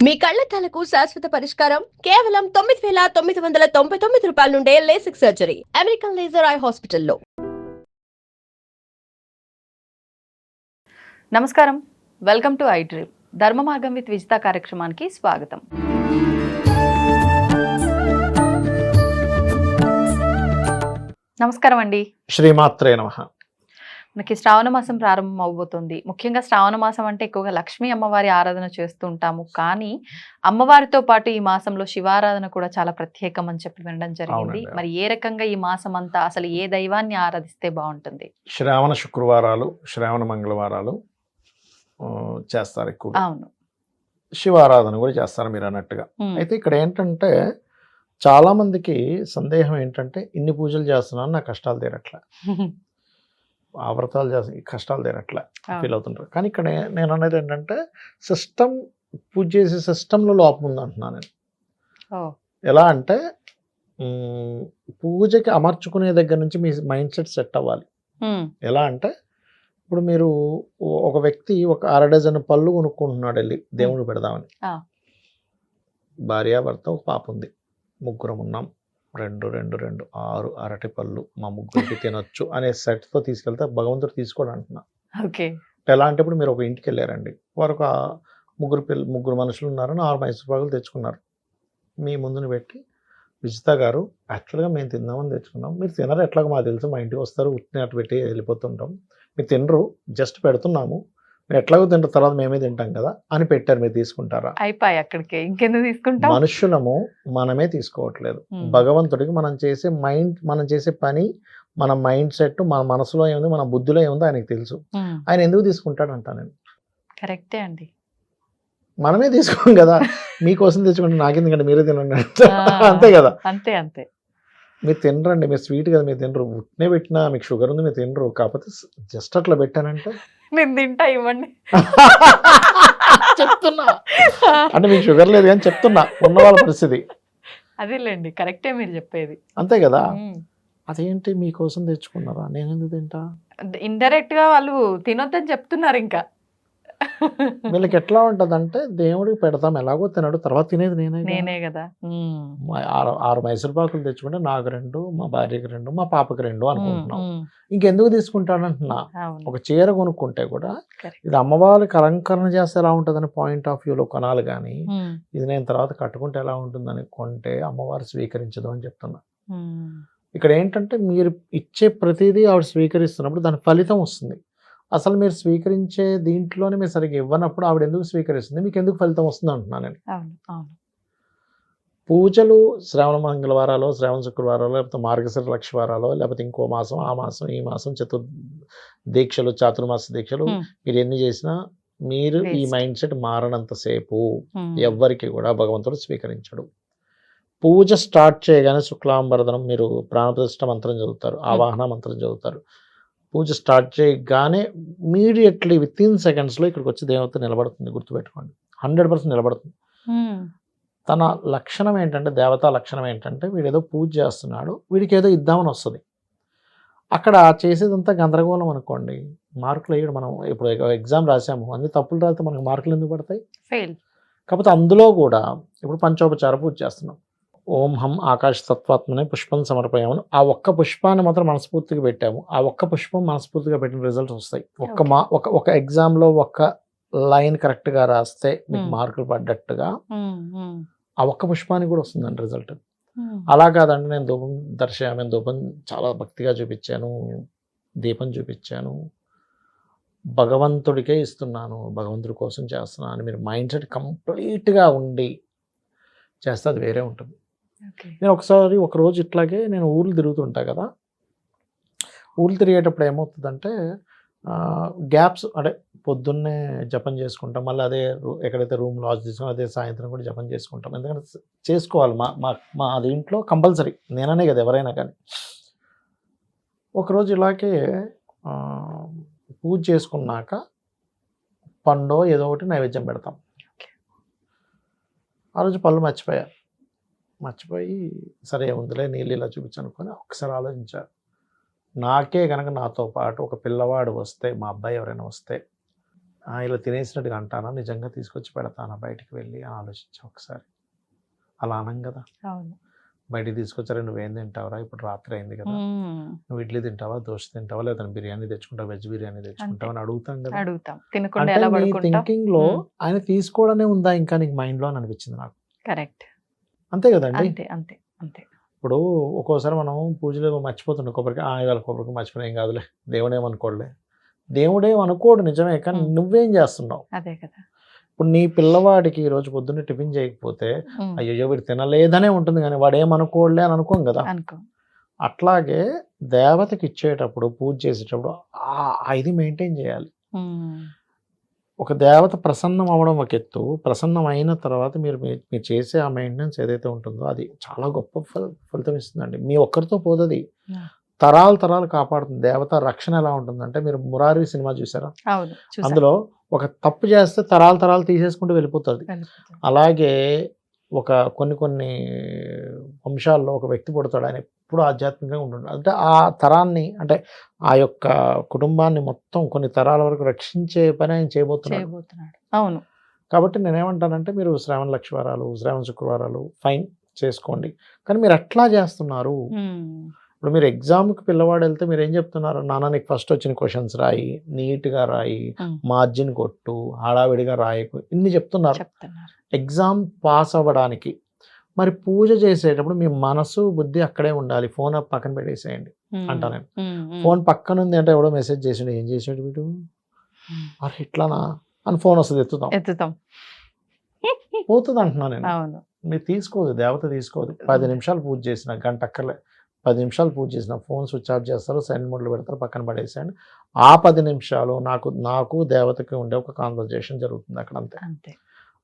మీ కళ్లద్దాలకు శాశ్వత పరిష్కారం కేవలం 9,999 రూపాయల నుండే LASIK surgery American laser eye హాస్పిటల్లో. నమస్కారం, వెల్కమ్ టు ఐ డ్రీమ్. ధర్మ మార్గం విత్ విజిత కార్యక్రమానికి స్వాగతం. నమస్కారం అండి. శ్రీమాత్రే నమః. మనకి శ్రావణ మాసం ప్రారంభం అవబోతుంది. ముఖ్యంగా శ్రావణ మాసం అంటే ఎక్కువగా లక్ష్మీ అమ్మవారి ఆరాధన చేస్తూ ఉంటాము. కానీ అమ్మవారితో పాటు ఈ మాసంలో శివారాధన కూడా చాలా ప్రత్యేకం అని చెప్పి వినడం జరిగింది. మరి ఏ రకంగా ఈ మాసం అంతా అసలు ఏ దైవాన్ని ఆరాధిస్తే బాగుంటుంది? శ్రావణ శుక్రవారాలు, శ్రావణ మంగళవారాలు చేస్తారు ఎక్కువ. అవును, శివారాధన కూడా చేస్తారు మీరు అన్నట్టుగా. అయితే ఇక్కడ ఏంటంటే చాలా మందికి సందేహం ఏంటంటే ఇన్ని పూజలు చేస్తున్నాను నా కష్టాలు తీరట్లే, ఆ వ్రతాలు చేస్తా కష్టాలు తీరట్లే ఫీల్ అవుతుంటారు. కానీ ఇక్కడ నేను అనేది ఏంటంటే సిస్టమ్, పూజ చేసే సిస్టంలో లోపం ఉంది అంటున్నాను నేను. ఎలా అంటే పూజకి అమర్చుకునే దగ్గర నుంచి మీ మైండ్ సెట్ అవ్వాలి. ఎలా అంటే ఇప్పుడు మీరు ఒక వ్యక్తి ఒక 6 డజన్ పళ్ళు కొనుక్కుంటున్నాడు వెళ్ళి దేవుడు పెడదామని. భార్యాభర్త ఒక పాప ఉంది, ముగ్గురం ఉన్నాం, 2 6 అరటి పళ్ళు మా ముగ్గురికి తినొచ్చు అనే సెట్తో తీసుకెళ్తే భగవంతుడు తీసుకోడు అంటున్నా. ఓకే, ఎలా అంటే ఇప్పుడు మీరు ఒక ఇంటికి వెళ్ళారండి, వారు ఒక ముగ్గురు మనుషులు ఉన్నారు, 6 మైసూర్ పాకులు తెచ్చుకున్నారు. మీ ముందుని పెట్టి విజిత గారు యాక్చువల్గా మేము తిందామని తెచ్చుకున్నాం, మీరు తినరు ఎట్లాగో మాకు తెలుసు, మా ఇంటికి వస్తారు ఉట్టిని అటు పెట్టి వెళ్ళిపోతుంటాం, మీరు తినరు, జస్ట్ పెడుతున్నాము, మీరు ఎట్లాగో తింటారు, తర్వాత మేమే తింటాం కదా అని పెట్టారు, మీరు తీసుకుంటారా? అయిపోయి అక్కడికి ఇంకెందుకు తీసుకుంటాం? మనుషులము మనమే తీసుకోవట్లేదు. భగవంతుడికి మనం చేసే పని, మన మైండ్ సెట్, మన మనసులో ఏముంది, మన బుద్ధిలో ఏముందో ఆయనకు తెలుసు. ఆయన ఎందుకు తీసుకుంటాడు అంటా నేను. కరెక్టే అండి, మనమే తీసుకోం కదా, మీకోసం తెచ్చుకుంటే నాకెందుకంటే మీరే తినండి అంతే కదా. అంతే అంతే, మీరు తినరండి, మీరు స్వీట్ కదా మీరు తినరు, ఉట్నే పెట్టినా మీకు షుగర్ ఉంది మీరు తినరు, కాకపోతే జస్ట్ అట్లా పెట్టానంటే నేను తింటా, ఇవ్వండి చెప్తున్నా. అంటే మీకు షుగర్ లేదు కానీ చెప్తున్నా ఉన్న వాళ్ళ పరిస్థితి అదేలేండి, కరెక్టే మీరు చెప్పేది. అంతే కదా. అదేంటి మీకోసం తెచ్చుకున్నారా, నేను ఎందుకు తింటా? ఇండైరెక్ట్ గా వాళ్ళు తినొద్దని చెప్తున్నారు. ఇంకా వీళ్ళకి ఎట్లా ఉంటదంటే దేవుడికి పెడతాం, ఎలాగో తినడు, తర్వాత తినేది నేనే కదా. 6 మైసూర్ పాకులు తెచ్చుకుంటే నాకు 2, మా భార్యకి 2, మా పాపకి 2 అనుకుంటున్నాం. ఇంకెందుకు తీసుకుంటానంటున్నా. ఒక చీర కొనుక్కుంటే కూడా ఇది అమ్మవారికి అలంకరణ చేస్తే ఎలా ఉంటుందని పాయింట్ ఆఫ్ వ్యూలో కొనాలి, కానీ ఇది నేను తర్వాత కట్టుకుంటే ఎలా ఉంటుందని కొంటే అమ్మవారు స్వీకరించదు అని చెప్తున్నా. ఇక్కడ ఏంటంటే మీరు ఇచ్చే ప్రతిదీ ఆవిడ స్వీకరిస్తున్నప్పుడు దాని ఫలితం వస్తుంది. అసలు మీరు స్వీకరించే దీంట్లోనే మీరు సరిగ్గా ఇవ్వనప్పుడు ఆవిడ ఎందుకు స్వీకరిస్తుంది, మీకు ఎందుకు ఫలితం వస్తుంది అంటున్నాను నేను. పూజలు శ్రావణ మంగళవారాలు, శ్రావణ శుక్రవారాలు, లేకపోతే మార్గశిర లక్షవారాలు, లేకపోతే ఇంకో మాసం, ఆ మాసం, ఈ మాసం, దీక్షలు, చాతుర్మాస దీక్షలు మీరు ఎన్ని చేసినా మీరు ఈ మైండ్ సెట్ మారనంతసేపు ఎవ్వరికి కూడా భగవంతుడు స్వీకరించడు. పూజ స్టార్ట్ చేయగానే శుక్లాంబరదనం మీరు ప్రాణప్రతిష్ఠ మంత్రం చదువుతారు, ఆవాహన మంత్రం చదువుతారు. పూజ స్టార్ట్ చేయగానే ఇమీడియట్లీ విత్-ఇన్ సెకండ్స్లో ఇక్కడికి వచ్చి దేవత నిలబడుతుంది, గుర్తుపెట్టుకోండి, 100% నిలబడుతుంది. తన లక్షణం ఏంటంటే, దేవతా లక్షణం ఏంటంటే, వీడేదో పూజ చేస్తున్నాడు, వీడికి ఏదో ఇద్దామని వస్తుంది. అక్కడ చేసేదంతా గందరగోళం అనుకోండి, మార్కులు వేయడం. మనం ఇప్పుడు ఎగ్జామ్ రాసాము, అన్ని తప్పులు రాస్తే మనకు మార్కులు ఎందుకు పడతాయి? ఫెయిల్. కాకపోతే అందులో కూడా ఇప్పుడు పంచోపచార పూజ చేస్తున్నాం, ఓం హం ఆకాశ తత్వాత్మనే పుష్పం సమర్పయామని ఆ ఒక్క పుష్పాన్ని మాత్రం మనస్ఫూర్తిగా పెట్టాము, ఆ ఒక్క పుష్పం మనస్ఫూర్తిగా పెట్టిన రిజల్ట్స్ వస్తాయి. ఒక ఎగ్జామ్లో ఒక్క లైన్ కరెక్ట్గా రాస్తే మీకు మార్కులు పడ్డట్టుగా ఆ ఒక్క పుష్పానికి కూడా వస్తుందండి రిజల్ట్. అలా కాదండి, నేను ధూపం చాలా భక్తిగా చూపించాను, దీపం చూపించాను, భగవంతుడికే ఇస్తున్నాను, భగవంతుడి కోసం చేస్తున్నాను అని మీరు మైండ్ సెట్ కంప్లీట్గా ఉండి చేస్తే అది వేరే ఉంటుంది. నేను ఒకరోజు ఇట్లాగే నేను ఊర్లు తిరుగుతుంటా కదా, ఊర్లు తిరిగేటప్పుడు ఏమవుతుందంటే గ్యాప్స్, అంటే పొద్దున్నే జపం చేసుకుంటాం, మళ్ళీ అదే ఎక్కడైతే రూమ్ లాడ్జ్ తీసుకుని అదే సాయంత్రం కూడా జపం చేసుకుంటాం, ఎందుకంటే చేసుకోవాలి మా దీంట్లో కంపల్సరీ, నేననే కదా ఎవరైనా కానీ. ఒకరోజు ఇలాగే పూజ చేసుకున్నాక పండో ఏదో ఒకటి నైవేద్యం పెడతాం. ఆ రోజు పళ్ళు మర్చిపోయి సరే ఉందిలే నీళ్ళు ఇలా చూపించనుకొని ఒకసారి ఆలోచించారు, నాకే కనుక నాతో పాటు ఒక పిల్లవాడు వస్తే, మా అబ్బాయి ఎవరైనా వస్తే ఇలా తినేసినట్టుగా అంటానా, నిజంగా తీసుకొచ్చి పెడతానా బయటికి వెళ్ళి అని ఆలోచించా ఒకసారి. అలా అనం కదా, అవును. బయటికి తీసుకొచ్చారా, నువ్వేం తింటావురా, ఇప్పుడు రాత్రి అయింది కదా, నువ్వు ఇడ్లీ తింటావా, దోశ తింటావా, లేదా బిర్యానీ తెచ్చుకుంటావా, వెజ్ బిర్యానీ తెచ్చుకుంటావా అని అడుగుతాం కదా. అడుగుతాం, తినకుండా అంటే ఎలా నీ పడుకుంటాం. థింకింగ్ లో ఆయన తీసుకోవడమే ఉందా ఇంకా నీకు మైండ్ లో అని అనిపించింది నాకు. కరెక్ట్. అంతే కదండి. అంతే అంతే అంతే. ఇప్పుడు ఒక్కోసారి మనం పూజలు మర్చిపోతుండే, కొబ్బరికాయ ఇవాళ కొబ్బరికాయ మర్చిపోయినా ఏం కాదులే, దేవుడేమనుకోడులే. దేవుడేమనుకోడు నిజమే, కానీ నువ్వేం చేస్తున్నావు. అదే కదా. ఇప్పుడు నీ పిల్లవాడికి ఈ రోజు పొద్దున్నే టిఫిన్ చేయకపోతే అయ్యో వీడు తినలేదనే ఉంటుంది, కానీ వాడు ఏమనుకోడులే అని అనుకోం కదా. అనుకో. అట్లాగే దేవతకి ఇచ్చేటప్పుడు, పూజ చేసేటప్పుడు ఇది మెయింటైన్ చేయాలి. ఒక దేవత ప్రసన్నం అవ్వడం ఒక ఎత్తు, ప్రసన్నం అయిన తర్వాత మీరు చేసే ఆ మెయింటెనెన్స్ ఏదైతే ఉంటుందో అది చాలా గొప్ప ఫలితం ఇస్తుందండి. మీ ఒక్కరితో పోదది, తరాలు కాపాడుతుంది. దేవత రక్షణ ఎలా ఉంటుందంటే, మీరు మురారి సినిమా చూసారా, అందులో ఒక తప్పు చేస్తే తరాలు తీసేసుకుంటూ వెళ్ళిపోతుంది. అలాగే ఒక కొన్ని వంశాల్లో ఒక వ్యక్తి పుడతాడు, ఆయన ఎప్పుడు ఆధ్యాత్మికంగా ఉంటుంటాడు. అంటే ఆ తరాన్ని, అంటే ఆ యొక్క కుటుంబాన్ని మొత్తం కొన్ని తరాల వరకు రక్షించే పని ఆయన చేయబోతున్నాడు. అవును. కాబట్టి నేనేమంటానంటే, మీరు శ్రావణ లక్షవారాలు, శ్రావణ శుక్రవారాలు ఫైన్ చేసుకోండి, కానీ మీరు ఎట్లా చేస్తున్నారు. ఇప్పుడు మీరు ఎగ్జామ్కి పిల్లవాడు వెళ్తే మీరు ఏం చెప్తున్నారు, నాన్న నీకు ఫస్ట్ వచ్చిన క్వశ్చన్స్ రాయి, నీట్గా రాయి, మార్జిన్ కొట్టు, హడావిడిగా రాయకు, ఇన్ని చెప్తున్నారు ఎగ్జామ్ పాస్ అవ్వడానికి. మరి పూజ చేసేటప్పుడు మీ మనసు బుద్ధి అక్కడే ఉండాలి. ఫోన్ పక్కన పెట్టేసేయండి అంటా నేను. ఫోన్ పక్కన ఉంది అంటే ఎవడో మెసేజ్ చేసిండు, ఏం చేసాడు వీడు, అరే ఇట్లానా అని ఫోన్ వస్తుంది, ఎత్తుతాం పోతుంది అంటున్నా నేను. మీరు తీసుకోదు, దేవత తీసుకోదు. 10 నిమిషాలు పూజ చేసిన, గంట అక్కర్లే, 10 నిమిషాలు పూజ చేసిన ఫోన్ స్విచ్ ఆఫ్ చేస్తారు, సైలెంట్ మోడ్లో పెడతారు, పక్కన పడేసేయండి. ఆ 10 నిమిషాలు నాకు దేవతకి ఉండే ఒక కాన్వర్జేషన్ జరుగుతుంది అక్కడ, అంతే.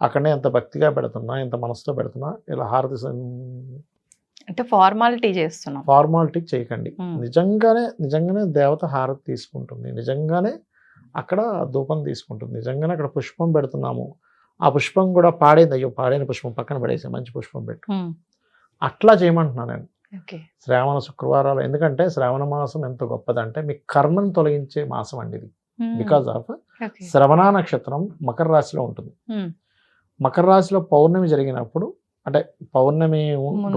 అక్కడనే ఎంత భక్తిగా పెడుతున్నా, ఎంత మనసుతో పెడుతున్నా, ఇలా హారతి అంటే ఫార్మాలిటీ చేస్తున్నాం, ఫార్మాలిటీ చేయకండి. నిజంగానే దేవత హారతి తీసుకుంటుంది, నిజంగానే అక్కడ ధూపం తీసుకుంటుంది, నిజంగానే అక్కడ పుష్పం పెడుతున్నాము, ఆ పుష్పం కూడా పాడైంది, అయ్యో పాడైన పుష్పం పక్కన పడేసి మంచి పుష్పం పెట్టు, అట్లా చేయమంటున్నాను నేను. శ్రావణ శుక్రవారాలు, ఎందుకంటే శ్రావణ మాసం ఎంత గొప్పదంటే మీ కర్మను తొలగించే మాసం అండి ఇది. బికాజ్ ఆఫ్ శ్రవణ నక్షత్రం మకర రాశిలో ఉంటుంది. మకర రాశిలో పౌర్ణమి జరిగినప్పుడు, అంటే పౌర్ణమి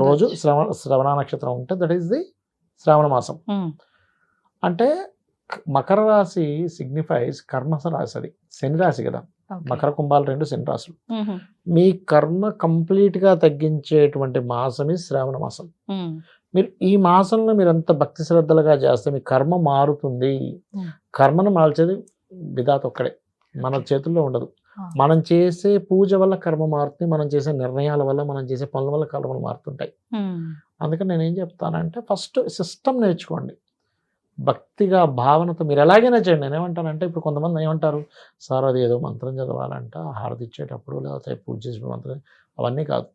రోజు శ్రవణ నక్షత్రం ఉంటే దట్ ఈస్ ది శ్రావణ మాసం. అంటే మకర రాశి సిగ్నిఫైస్ కర్మ రాశి, అది శని రాశి కదా. మకర కుంభాలు 2 శని రాశులు. మీ కర్మ కంప్లీట్ గా తగ్గించేటువంటి మాసం ఈ శ్రావణ మాసం. మీరు ఈ మాసంలో మీరు అంత భక్తి శ్రద్ధలుగా చేస్తే మీ కర్మ మారుతుంది. కర్మను మార్చేది విధాత ఒక్కడే, మన చేతుల్లో ఉండదు. మనం చేసే పూజ వల్ల కర్మ మారుతుంది, మనం చేసే నిర్ణయాల వల్ల, మనం చేసే పనుల వల్ల కర్మలు మారుతుంటాయి. అందుకని నేనేం చెప్తానంటే, ఫస్ట్ సిస్టమ్ నేర్చుకోండి, భక్తిగా భావనతో మీరు ఎలాగైనా చేయండి. నేనేమంటానంటే, ఇప్పుడు కొంతమంది ఏమంటారు, సార్ అది ఏదో మంత్రం చదవాలంట హారతి ఇచ్చేటప్పుడు, లేకపోతే పూజ చేసిన మంత్రం, అవన్నీ కాదు.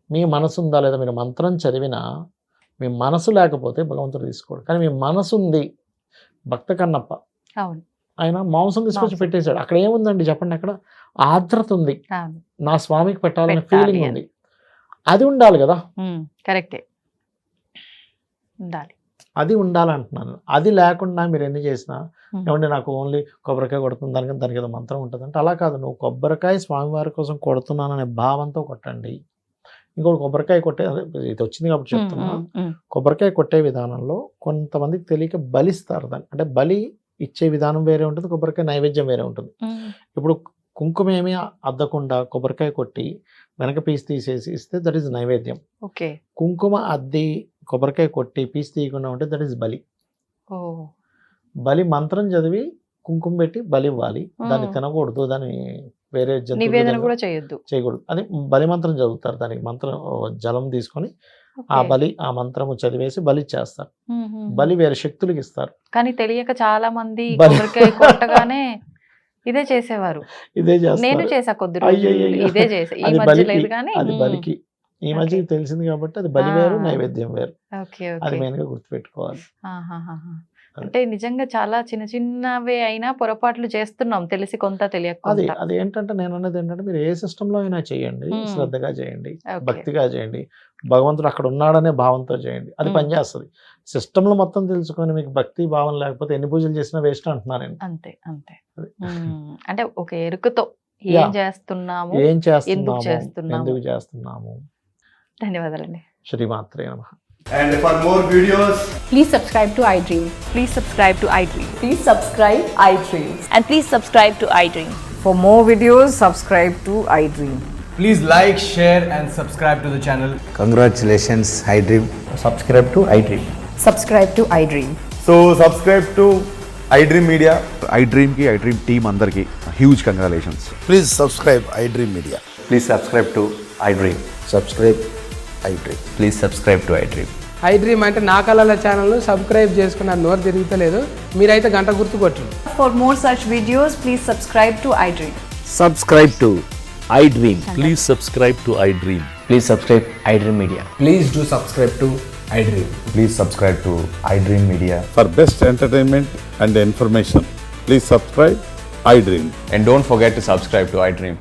మీ మనసు ఉందా లేదా, మీరు మంత్రం చదివినా మీ మనసు లేకపోతే భగవంతుడు తీసుకోడు. కానీ మీ మనసు ఉంది. భక్త కన్నప్ప ఆయన మాంసం తీసుకొచ్చి పెట్టేశాడు, అక్కడ ఏముందండి చెప్పండి, అక్కడ ఆర్ద్రత ఉంది, నా స్వామికి పెట్టాలనే ఫీలింగ్ ఉంది, అది ఉండాలి కదా. కరెక్టే, ఉండాలి, అది ఉండాలంటున్నాను. అది లేకుండా మీరు ఎన్ని చేసినా, ఏమంటే నాకు ఓన్లీ కొబ్బరికాయ కొడుతుంది, దానికి ఏదో మంత్రం ఉంటుంది అంటే అలా కాదు. నువ్వు కొబ్బరికాయ స్వామివారి కోసం కొడుతున్నాననే భావంతో కొట్టండి. ఇంకోటి కొబ్బరికాయ కొట్టే, ఇది వచ్చింది కాబట్టి చెప్తున్నా, కొబ్బరికాయ కొట్టే విధానంలో కొంతమందికి తెలియక బలిస్తారు దాన్ని. అంటే బలి ఇచ్చే విధానం వేరే ఉంటుంది, కొబ్బరికాయ నైవేద్యం వేరే ఉంటుంది. ఇప్పుడు కుంకుమ ఏమీ అద్దకుండా కొబ్బరికాయ కొట్టి వెనక పీస్ తీసేసి ఇస్తే దట్ ఈస్ నైవేద్యం. కుంకుమ అద్ది కొబ్బరికాయ కొట్టి పీస్ తీయకుండా ఉంటే దట్ ఈస్ బలి. బలి మంత్రం చదివి కుంకుమ పెట్టి బలి ఇవ్వాలి, దాన్ని తినకూడదు, దాన్ని వేరే జంతువులు చేయకూడదు. అది బలి మంత్రం చదువుతారు, దానికి మంత్రం జలం తీసుకొని ఆ మంత్రము చదివేసి బలి చేస్తారు. బలి వేరే శక్తులకి ఇస్తారు. కానీ తెలియక చాలా మంది కొబ్బరికాయ కొట్టగానే ఇదే చేసేవారు. ఇదే చేస్తారు. నేను చేసా కొద్ది రోజులు, ఇదే చేసా. ఈ మధ్య లేదు కానీ అది బలికి ఈ మధ్య తెలిసింది కాబట్టి అది బలి వేరు, నైవేద్యం వేరు. అది మెయిన్ గా గుర్తుపెట్టుకోవాలి. అంటే నిజంగా చాలా చిన్న చిన్నవే అయినా పొరపాట్లు చేస్తున్నాం, తెలిసి కొంత అది తెలియకుండా. అది ఏంటంటే నేను అన్నది ఏంటంటే మీరు ఏ సిస్టంలో అయినా చేయండి, శ్రద్ధగా చేయండి, ఓకే. భక్తిగా చేయండి, భగవంతుడు అక్కడ ఉన్నాడనే భావంతో చేయండి, అది పనిచేస్తుంది. సిస్టంలో మొత్తం తెలుసుకొని మీకు భక్తి భావం లేకపోతే ఎన్ని పూజలు చేసినా వేస్ట్ అంటున్నాను నేను. అంతే అంతే. అది. అంటే ఒక ఎరుకతో ఏం Yeah. చేస్తున్నాము, ఏం ఎందుకు చేస్తున్నాము, చేస్తున్నాము. ఎందుకు చేస్తున్నాము. ధన్యవాదాలండి. శ్రీమాత్రే నమః. And for more videos, Please subscribe to iDream. Please subscribe to iDream. Please subscribe iDream. And please subscribe to iDream. For more videos, subscribe to iDream. please like, share, and subscribe to the channel. Congratulations, iDream. Subscribe to iDream. Subscribe to iDream. So subscribe to iDream Media. iDream team అందరికి huge congratulations. Please subscribe iDream Media. Please subscribe to iDream. Subscribe iDream. Please subscribe to iDream. iDream అంటే నా కళల ఛానల్ను subscribe చేసుకున్న నోరు తిరుగుతలేదు, మీరైతే గంట గుర్తు కొట్టండి. For more such videos, please subscribe to iDream. Subscribe to iDream. Please subscribe to iDream. Please subscribe iDream Media. Please do subscribe to iDream. Please subscribe to iDream Media. For best entertainment and information, please subscribe iDream. And don't forget to subscribe to iDream.